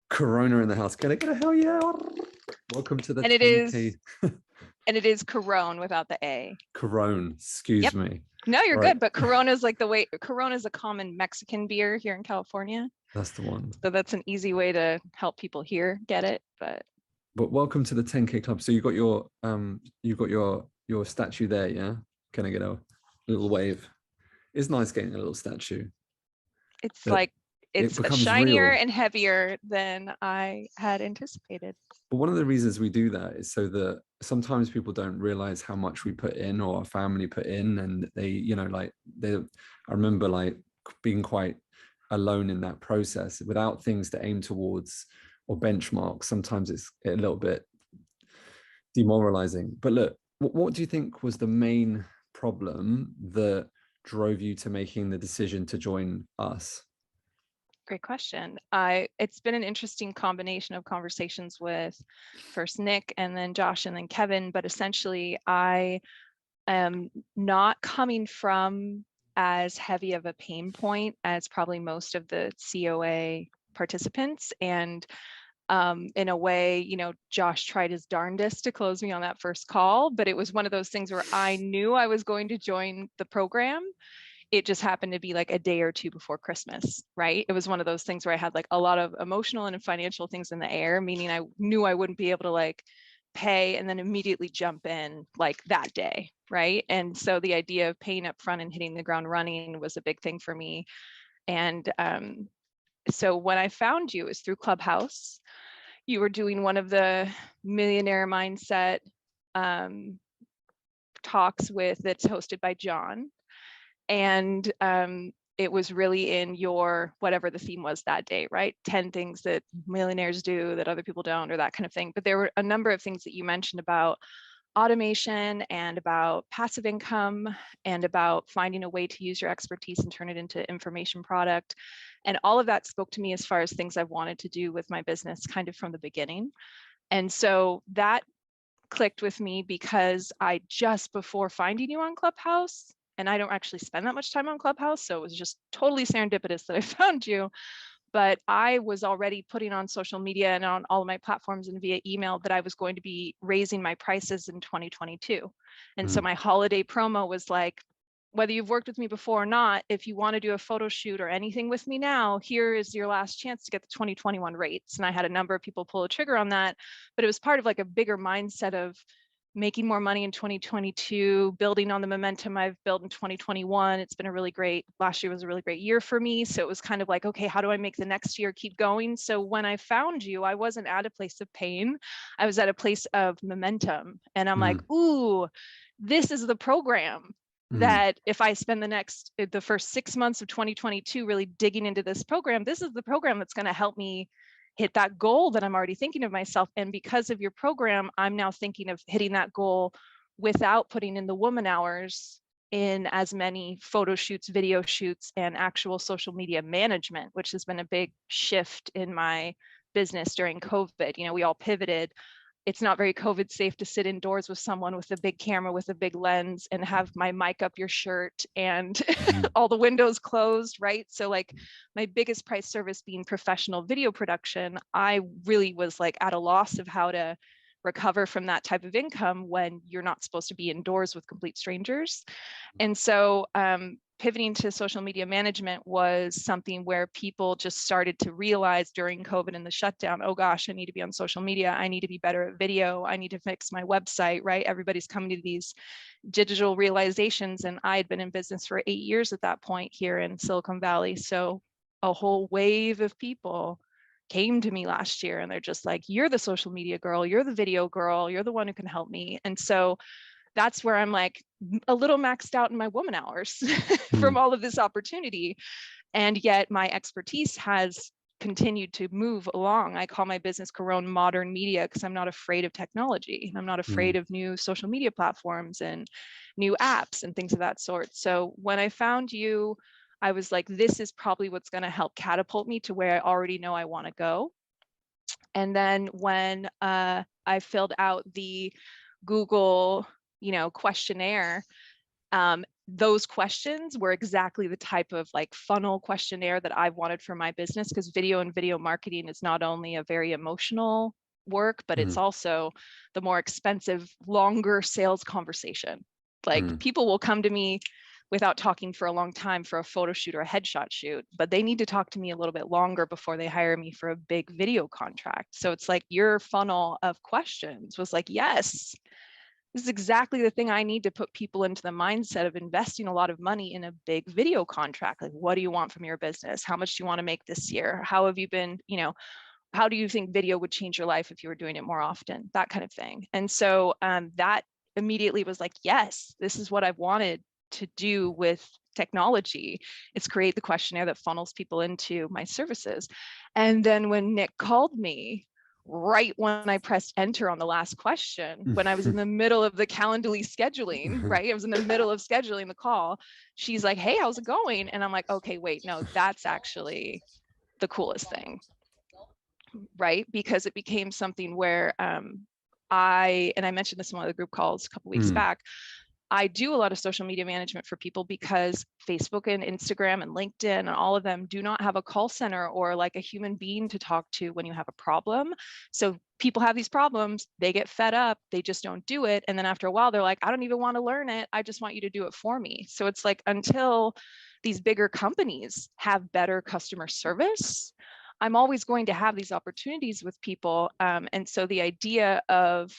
Corona in the house. Can I get a hell yeah? Welcome to the And it 10K. is, and it is Coron without the A. Coron, excuse Yep. me. No, you're All right, good. But Corona is like Corona is a common Mexican beer here in California. that's the one. So that's an easy way to help people here get it. But welcome to the 10K club. So you got your statue there, yeah? Can I get a little wave? It's nice getting a little statue, It's but like it it's becomes shinier real. and heavier than I had anticipated. But one of the reasons we do that is so that sometimes people don't realize how much we put in or our family put in. And I remember like being quite alone in that process without things to aim towards or benchmark. Sometimes it's a little bit demoralizing. But look, what do you think was the main problem that drove you to making the decision to join us? Great question. It's been an interesting combination of conversations with first Nick and then Josh and then Kevin, but essentially I am not coming from as heavy of a pain point as probably most of the COA participants. And in a way, Josh tried his darndest to close me on that first call, but it was one of those things where I knew I was going to join the program. It just happened to be like a day or two before Christmas, right? It was one of those things where I had like a lot of emotional and financial things in the air, meaning I knew I wouldn't be able to like pay and then immediately jump in like that day, right? And so the idea of paying up front and hitting the ground running was a big thing for me. And so when I found you, it was through Clubhouse. You were doing one of the millionaire mindset talks that's hosted by John. And it was really in your, whatever the theme was that day, right? 10 things that millionaires do that other people don't, or that kind of thing. But there were a number of things that you mentioned about automation and about passive income and about finding a way to use your expertise and turn it into information product. And all of that spoke to me as far as things I've wanted to do with my business kind of from the beginning. And so that clicked with me because I just before finding you on Clubhouse, and I don't actually spend that much time on Clubhouse, so it was just totally serendipitous that I found you. But I was already putting on social media and on all of my platforms and via email that I was going to be raising my prices in 2022. And so my holiday promo was like, whether you've worked with me before or not, if you want to do a photo shoot or anything with me now, here is your last chance to get the 2021 rates. And I had a number of people pull a trigger on that, but it was part of like a bigger mindset of making more money in 2022, building on the momentum I've built in 2021. It's been a really great, last year was a really great year for me. So it was kind of like, okay, how do I make the next year keep going? So when I found you, I wasn't at a place of pain. I was at a place of momentum. And I'm like, ooh, this is the program that if I spend the first 6 months of 2022 really digging into this program, this is the program that's going to help me hit that goal that I'm already thinking of myself. And because of your program, I'm now thinking of hitting that goal without putting in the woman hours in as many photo shoots, video shoots, and actual social media management, which has been a big shift in my business during COVID. We all pivoted. It's not very COVID safe to sit indoors with someone with a big camera with a big lens and have my mic up your shirt and all the windows closed, right? So like my biggest price service being professional video production, I really was like at a loss of how to recover from that type of income when you're not supposed to be indoors with complete strangers. And so pivoting to social media management was something where people just started to realize during COVID and the shutdown, oh gosh, I need to be on social media. I need to be better at video. I need to fix my website, right? Everybody's coming to these digital realizations. And I had been in business for 8 years at that point here in Silicon Valley. So a whole wave of people came to me last year and they're just like, you're the social media girl, you're the video girl, you're the one who can help me. And so that's where I'm like a little maxed out in my woman hours from all of this opportunity. And yet my expertise has continued to move along. I call my business Coron Modern Media because I'm not afraid of technology. I'm not afraid of new social media platforms and new apps and things of that sort. So when I found you, I was like, this is probably what's going to help catapult me to where I already know I want to go. And then when I filled out the Google, questionnaire, those questions were exactly the type of like funnel questionnaire that I wanted for my business, because video and video marketing is not only a very emotional work, but it's Mm, also the more expensive, longer sales conversation. Like mm, people will come to me without talking for a long time for a photo shoot or a headshot shoot, but they need to talk to me a little bit longer before they hire me for a big video contract. So it's like your funnel of questions was like, yes, this is exactly the thing I need to put people into the mindset of investing a lot of money in a big video contract. Like, what do you want from your business? How much do you want to make this year? How have you been, how do you think video would change your life if you were doing it more often? That kind of thing. And so that immediately was like, yes, this is what I've wanted to do with technology. It's create the questionnaire that funnels people into my services. And then when Nick called me, right when I pressed enter on the last question, when I was in the middle of the Calendly scheduling, right? I was in the middle of scheduling the call. She's like, hey, how's it going? And I'm like, okay, wait, no, that's actually the coolest thing, right? Because it became something where I mentioned this in one of the group calls a couple weeks mm, back. I do a lot of social media management for people because Facebook and Instagram and LinkedIn and all of them do not have a call center or like a human being to talk to when you have a problem. So people have these problems, they get fed up, they just don't do it. And then after a while, they're like, I don't even want to learn it. I just want you to do it for me. So it's like until these bigger companies have better customer service, I'm always going to have these opportunities with people. And so the idea of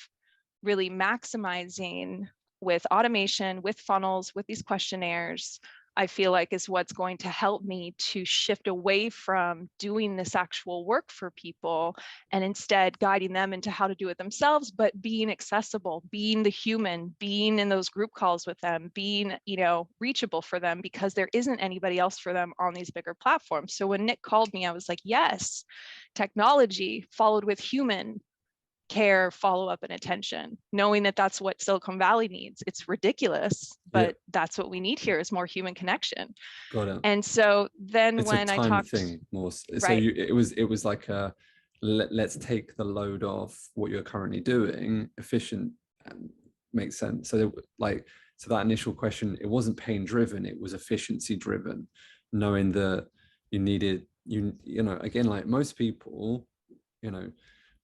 really maximizing with automation, with funnels, with these questionnaires, I feel like is what's going to help me to shift away from doing this actual work for people and instead guiding them into how to do it themselves, but being accessible, being the human, being in those group calls with them, being, reachable for them because there isn't anybody else for them on these bigger platforms. So when Nick called me, I was like, yes, technology followed with human care, follow-up, and attention, knowing that that's what Silicon Valley needs. It's ridiculous, yeah, but that's what we need here is more human connection. got it. And so then It's a when I time talked, thing more. So right, it was like a let's take the load off what you're currently doing, efficient, and makes sense. So like so that initial question, it wasn't pain driven, it was efficiency driven, knowing that you needed again, like most people, you know,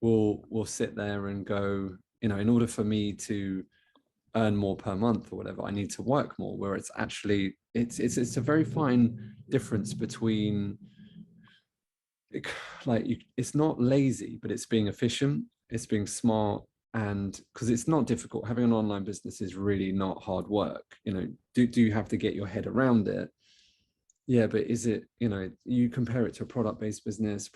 will sit there and go, in order for me to earn more per month or whatever, I need to work more, where it's actually it's a very fine difference between it's not lazy, but it's being efficient, it's being smart. And because it's not difficult, having an online business is really not hard work. Do you have to get your head around it? Yeah, but is it, you compare it to a product-based business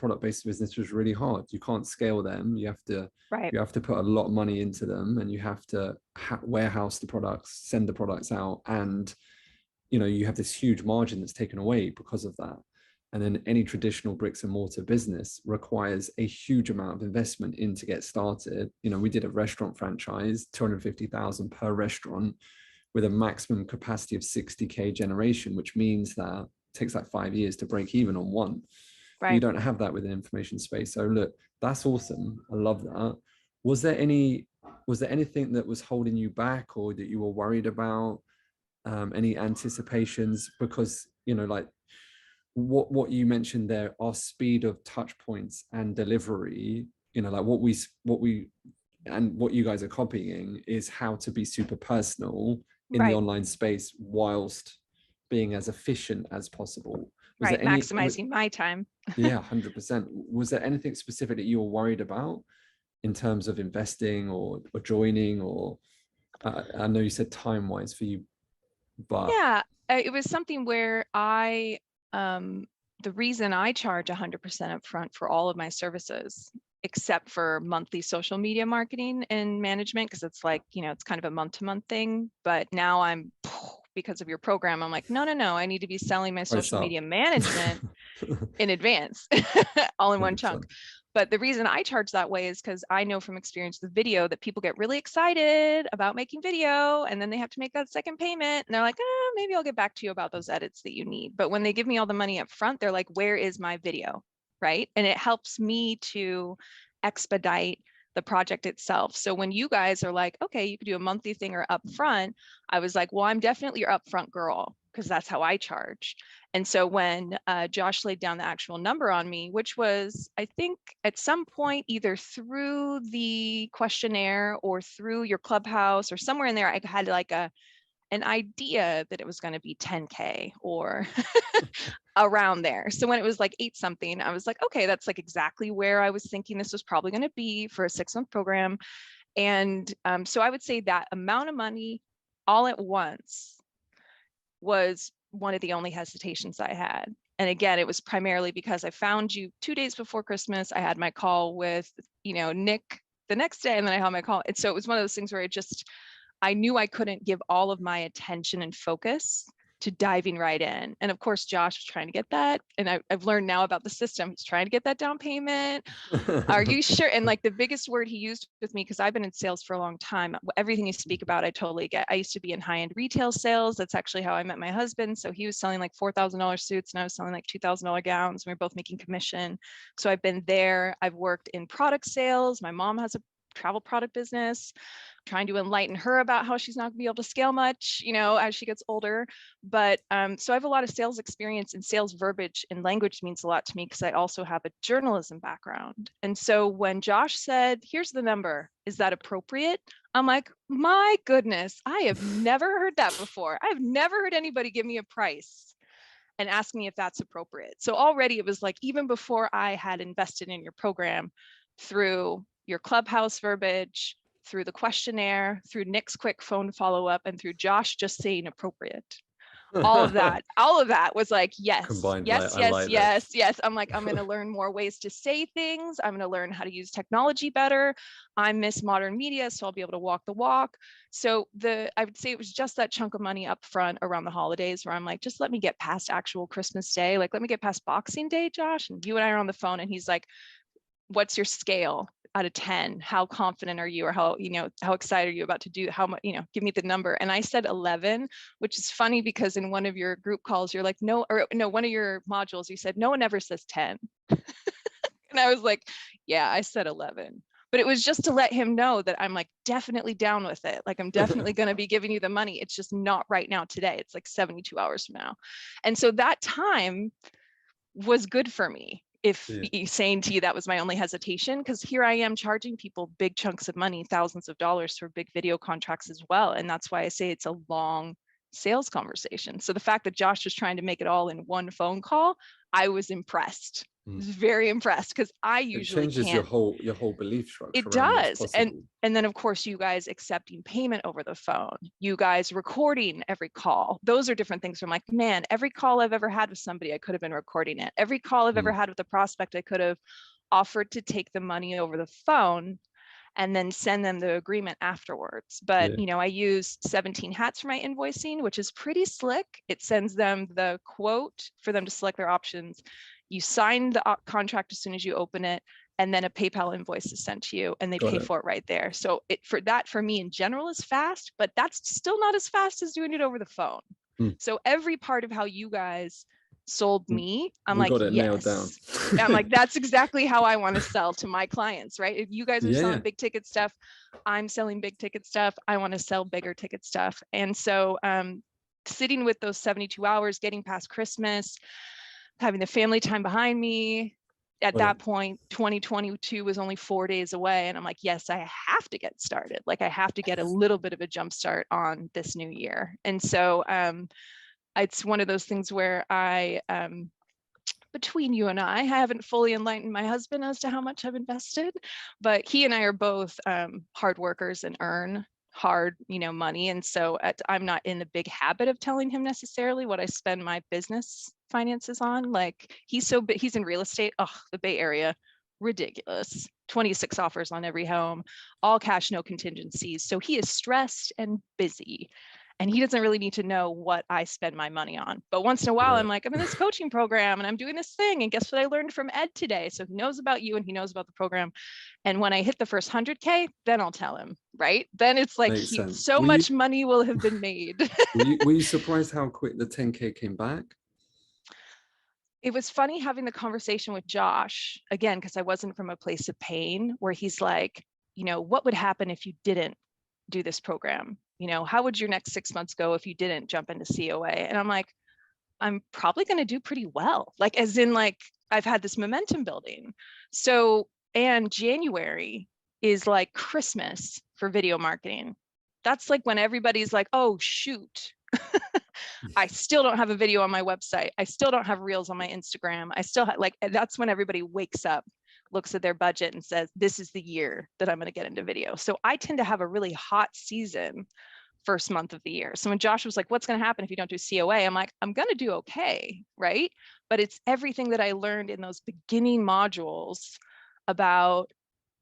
was really hard. You can't scale them. You have to right, put a lot of money into them, and you have to warehouse the products, send the products out, and you have this huge margin that's taken away because of that. And then any traditional bricks and mortar business requires a huge amount of investment in to get started. We did a restaurant franchise, 250,000 per restaurant, with a maximum capacity of 60K generation, which means that it takes like 5 years to break even on one. But you right. don't have that within information space. So look, that's awesome. I love that. Was there anything that was holding you back or that you were worried about? Any anticipations? Because like what you mentioned there, our speed of touch points and delivery, like what and what you guys are copying is how to be super personal in the Right, online space whilst being as efficient as possible. Was right. there Maximizing my time. yeah, 100%. Was there anything specific that you were worried about in terms of investing or joining, or I know you said time wise for you, but Yeah, it was something where the reason I charge 100% upfront for all of my services, except for monthly social media marketing and management, because it's like, it's kind of a month-to-month thing. But now because of your program, I'm like, no, no, no, I need to be selling my price social up. media management in advance, all in one chunk. 100%. But the reason I charge that way is because I know from experience with video that people get really excited about making video and then they have to make that second payment and they're like, maybe I'll get back to you about those edits that you need. But when they give me all the money up front, they're like, where is my video? Right. And it helps me to expedite the project itself. So when you guys are like, okay, you could do a monthly thing or upfront, I was like, well, I'm definitely your upfront girl, because that's how I charge. And so when Josh laid down the actual number on me, which was, I think at some point, either through the questionnaire or through your Clubhouse or somewhere in there, I had like an idea that it was going to be 10K or around there. So when it was like 8 something, I was like, okay, that's like exactly where I was thinking this was probably going to be for a 6-month program. And so I would say that amount of money all at once was one of the only hesitations I had. And again, it was primarily because I found you 2 days before Christmas. I had my call with, Nick the next day, and then I had my call. And so it was one of those things where I knew I couldn't give all of my attention and focus to diving right in. And of course, Josh was trying to get that. And I've learned now about the system. He's trying to get that down payment. Are you sure? And like the biggest word he used with me, because I've been in sales for a long time, everything you speak about, I totally get. I used to be in high-end retail sales. That's actually how I met my husband. So he was selling like $4,000 suits and I was selling like $2,000 gowns. We were both making commission. So I've been there. I've worked in product sales. My mom has a travel product business, trying to enlighten her about how she's not going to be able to scale much, as she gets older. But so I have a lot of sales experience, and sales verbiage and language means a lot to me because I also have a journalism background. And so when Josh said, here's the number, is that appropriate? I'm like, my goodness, I have never heard that before. I've never heard anybody give me a price and ask me if that's appropriate. So already it was like, even before I had invested in your program, through your Clubhouse verbiage, through the questionnaire, through Nick's quick phone follow-up, and through Josh just saying appropriate. All of that was like, yes, Combined, yes, I yes, like yes, this. yes. I'm like, I'm going to learn more ways to say things. I'm going to learn how to use technology better. I miss modern media, so I'll be able to walk the walk. So I would say it was just that chunk of money up front around the holidays where I'm like, just let me get past actual Christmas Day. Like, let me get past Boxing Day, Josh. And you and I are on the phone, and he's like, what's your scale out of 10? How confident are you, or how excited are you about to do, how much, give me the number. And I said 11, which is funny because in one of your group calls, you're like, no, or no, one of your modules, you said, no one ever says 10. And I was like, yeah, I said 11. But it was just to let him know that I'm like definitely down with it. Like, I'm definitely going to be giving you the money. It's just not right now today. It's like 72 hours from now. And so that time was good for me. If saying to you that was my only hesitation, because here I am charging people big chunks of money, thousands of dollars for big video contracts as well. And that's why I say it's a long sales conversation. So the fact that Josh was trying to make it all in one phone call, I was impressed. I was very impressed, because I usually it changes can't. your whole belief structure. It around what's does. possible. And then of course you guys accepting payment over the phone, you guys recording every call. Those are different things. I'm like, man, every call I've ever had with somebody, I could have been recording it. Every call I've ever had with a prospect, I could have offered to take the money over the phone and then send them the agreement afterwards. But I use 17 Hats for my invoicing, which is pretty slick. It sends them the quote for them to select their options. You sign the contract as soon as you open it, and then a PayPal invoice is sent to you, and they pay for it right there. So for me in general is fast, but that's still not as fast as doing it over the phone. So every part of how you guys sold me, I'm like, got it yes. nailed down. I'm like, that's exactly how I want to sell to my clients, right? If you guys are selling big ticket stuff, I'm selling big ticket stuff. I want to sell bigger ticket stuff. And so sitting with those 72 hours, getting past Christmas, having the family time behind me, at that point, 2022 was only 4 days away. And I'm like, yes, I have to get started. Like, I have to get a little bit of a jump start on this new year. And so it's one of those things where between you and I haven't fully enlightened my husband as to how much I've invested, but he and I are both hard workers and earn hard, money. And so I'm not in the big habit of telling him necessarily what I spend my business finances on. Like, he's in real estate. Oh, the Bay Area, ridiculous. 26 offers on every home, all cash, no contingencies. So he is stressed and busy. And he doesn't really need to know what I spend my money on. But once in a while, I'm like, I'm in this coaching program and I'm doing this thing. And guess what I learned from Ed today? So he knows about you and he knows about the program. And when I hit the first 100K, then I'll tell him, right? Then it's like much money will have been made. were you surprised how quick the 10K came back? It was funny having the conversation with Josh, again, because I wasn't from a place of pain, where he's like, you know, what would happen if you didn't do this program? You know, how would your next 6 months go if you didn't jump into COA? And I'm like, I'm probably going to do pretty well. Like, as in, like, I've had this momentum building. So, and January is like Christmas for video marketing. That's like when everybody's like, oh, shoot. I still don't have a video on my website. I still don't have reels on my Instagram. I still have, like, that's when everybody wakes up, looks at their budget and says, this is the year that I'm going to get into video. So I tend to have a really hot season first month of the year. So when Josh was like, what's going to happen if you don't do COA? I'm like, I'm going to do okay, right? But it's everything that I learned in those beginning modules about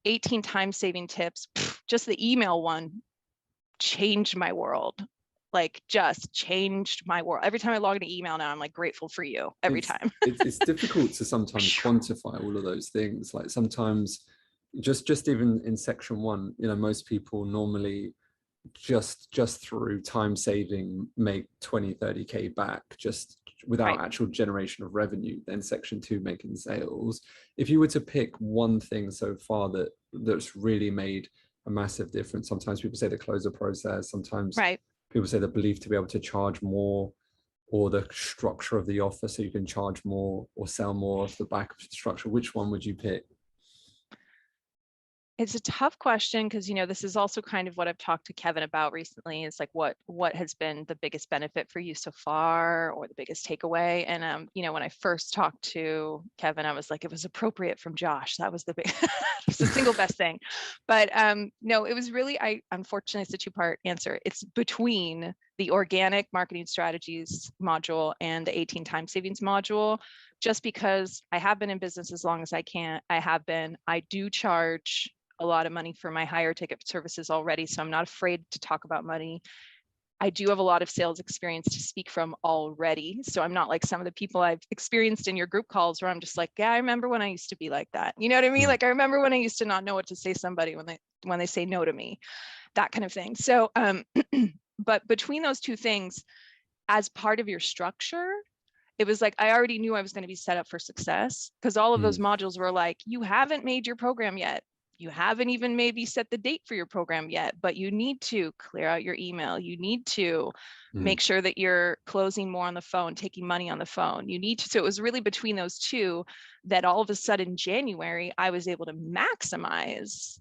18 time saving tips. Just the email one changed my world. Like, just changed my world. Every time I log into email now, I'm like grateful for you every time. It's difficult to sometimes quantify all of those things. Like sometimes just even in section 1, you know, most people normally just through time saving make 20-30K back just without actual generation of revenue. Then section 2, making sales. If you were to pick one thing so far that's really made a massive difference, sometimes people say the closer process, sometimes people say the belief to be able to charge more, or the structure of the offer so you can charge more or sell more off the back of the structure. Which one would you pick? It's a tough question because, you know, this is also kind of what I've talked to Kevin about recently, is like what has been the biggest benefit for you so far, or the biggest takeaway. And you know, when I first talked to Kevin, I was like, it was appropriate from Josh. That was the big it's the single best thing. But no, it was really, unfortunately, it's a 2-part answer. It's between the organic marketing strategies module and the 18 time savings module, just because I have been in business as long as I do charge a lot of money for my higher ticket services already. So I'm not afraid to talk about money. I do have a lot of sales experience to speak from already. So I'm not like some of the people I've experienced in your group calls where I'm just like, yeah, I remember when I used to be like that. You know what I mean? Like, I remember when I used to not know what to say to somebody when they say no to me, that kind of thing. So, but between those two things, as part of your structure, it was like, I already knew I was going to be set up for success, because all of those modules were like, you haven't made your program yet. You haven't even maybe set the date for your program yet, but you need to clear out your email. You need to make sure that you're closing more on the phone, taking money on the phone. You need to. So it was really between those two that all of a sudden, January, I was able to maximize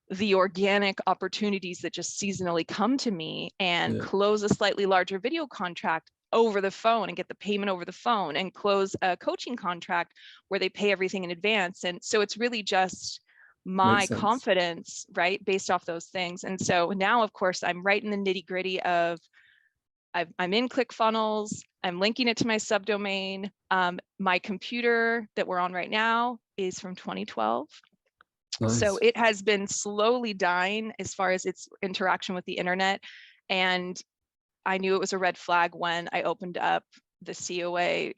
the organic opportunities that just seasonally come to me, and close a slightly larger video contract over the phone and get the payment over the phone, and close a coaching contract where they pay everything in advance. And so it's really just my confidence, right, based off those things. And so now, of course, I'm right in the nitty gritty of, I'm in ClickFunnels, I'm linking it to my subdomain. My computer that we're on right now is from 2012. Nice. So it has been slowly dying as far as its interaction with the internet. And I knew it was a red flag when I opened up the COA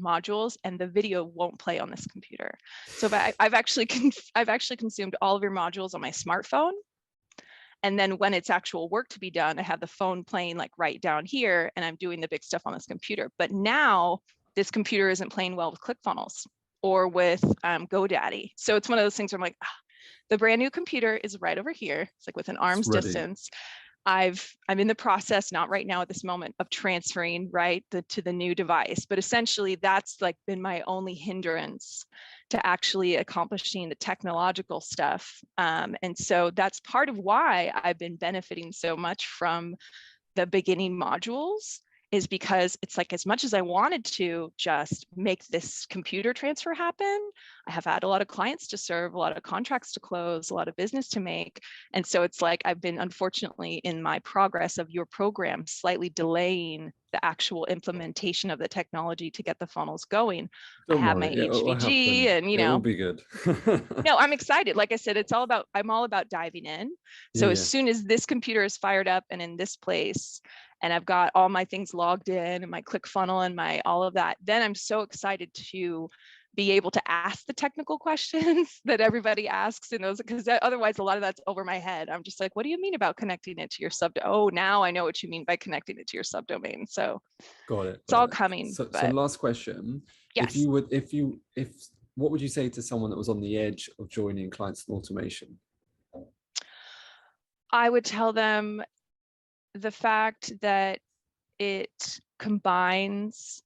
modules, and the video won't play on this computer. So I've actually consumed all of your modules on my smartphone. And then when it's actual work to be done, I have the phone playing like right down here, and I'm doing the big stuff on this computer. But now this computer isn't playing well with ClickFunnels or with GoDaddy. So it's one of those things where I'm like, the brand new computer is right over here. It's like with an arm's distance. I'm in the process, not right now at this moment, of transferring to the new device. But essentially, that's like been my only hindrance to actually accomplishing the technological stuff. And so that's part of why I've been benefiting so much from the beginning modules, is because it's like, as much as I wanted to just make this computer transfer happen, I have had a lot of clients to serve, a lot of contracts to close, a lot of business to make. And so it's like, I've been, unfortunately, in my progress of your program, slightly delaying the actual implementation of the technology to get the funnels going. I have my HVG, and it will be good. No, I'm excited. Like I said, I'm all about diving in. So as soon as this computer is fired up and in this place, and I've got all my things logged in, and my ClickFunnels and my all of that, then I'm so excited to be able to ask the technical questions that everybody asks in those, because otherwise a lot of that's over my head. I'm just like, what do you mean about connecting it to your oh, now I know what you mean by connecting it to your subdomain. So got it. It's all coming. So last question. Yes. What would you say to someone that was on the edge of joining clients and automation? I would tell them the fact that it combines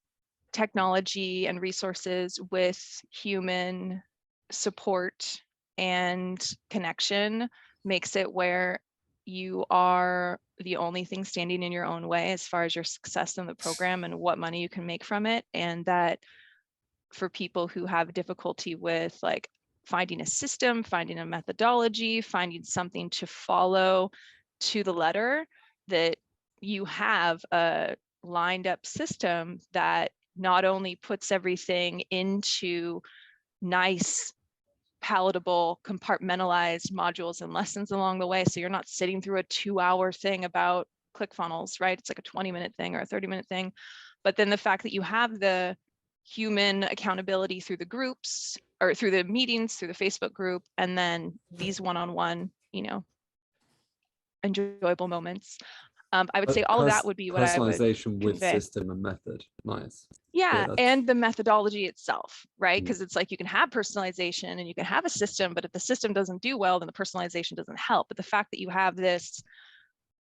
technology and resources with human support and connection makes it where you are the only thing standing in your own way as far as your success in the program and what money you can make from it. And that for people who have difficulty with like finding a system, finding a methodology, finding something to follow to the letter, that you have a lined up system that not only puts everything into nice, palatable, compartmentalized modules and lessons along the way. So you're not sitting through a 2-hour thing about ClickFunnels, right? It's like a 20-minute thing or a 30-minute thing. But then the fact that you have the human accountability through the groups or through the meetings, through the Facebook group, and then these one-on-one, enjoyable moments. I would say all of that would be what I would Personalization with convey. system and method. Nice. Yeah, that's... and the methodology itself, right? Because it's like you can have personalization and you can have a system, but if the system doesn't do well, then the personalization doesn't help. But the fact that you have this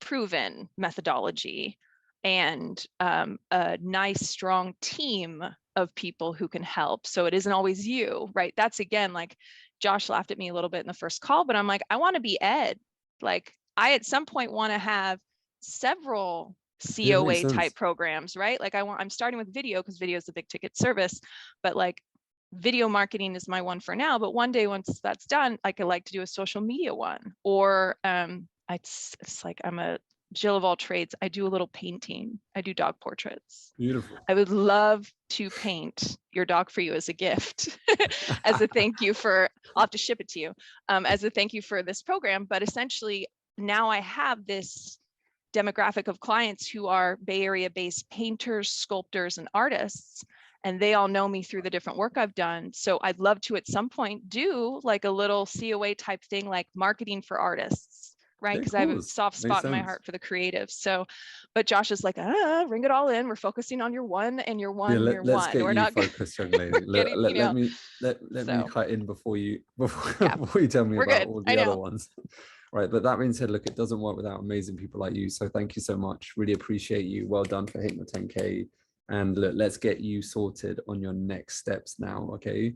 proven methodology and a nice, strong team of people who can help. So it isn't always you, right? That's again, like Josh laughed at me a little bit in the first call, but I'm like, I want to be Ed. Like I at some point want to have several COA type programs, right? Like I'm starting with video because video is a big ticket service, but like video marketing is my one for now. But one day once that's done, I could like to do a social media one, or it's like I'm a Jill of all trades. I do a little painting. I do dog portraits. Beautiful. I would love to paint your dog for you as a gift, as a thank you for, I'll have to ship it to you, as a thank you for this program. But essentially now I have this demographic of clients who are Bay Area based painters, sculptors, and artists. And they all know me through the different work I've done. So I'd love to at some point do like a little COA type thing, like marketing for artists, right? Because I have a soft spot in my heart for the creatives. So, but Josh is like, ring it all in. We're focusing on your one and your one, yeah, your let's one. get We're you not focused, young lady. Let me cut in before you tell me about all the other ones. Right, but that being said, look, it doesn't work without amazing people like you. So thank you so much. Really appreciate you. Well done for hitting the 10K. And look, let's get you sorted on your next steps now, okay?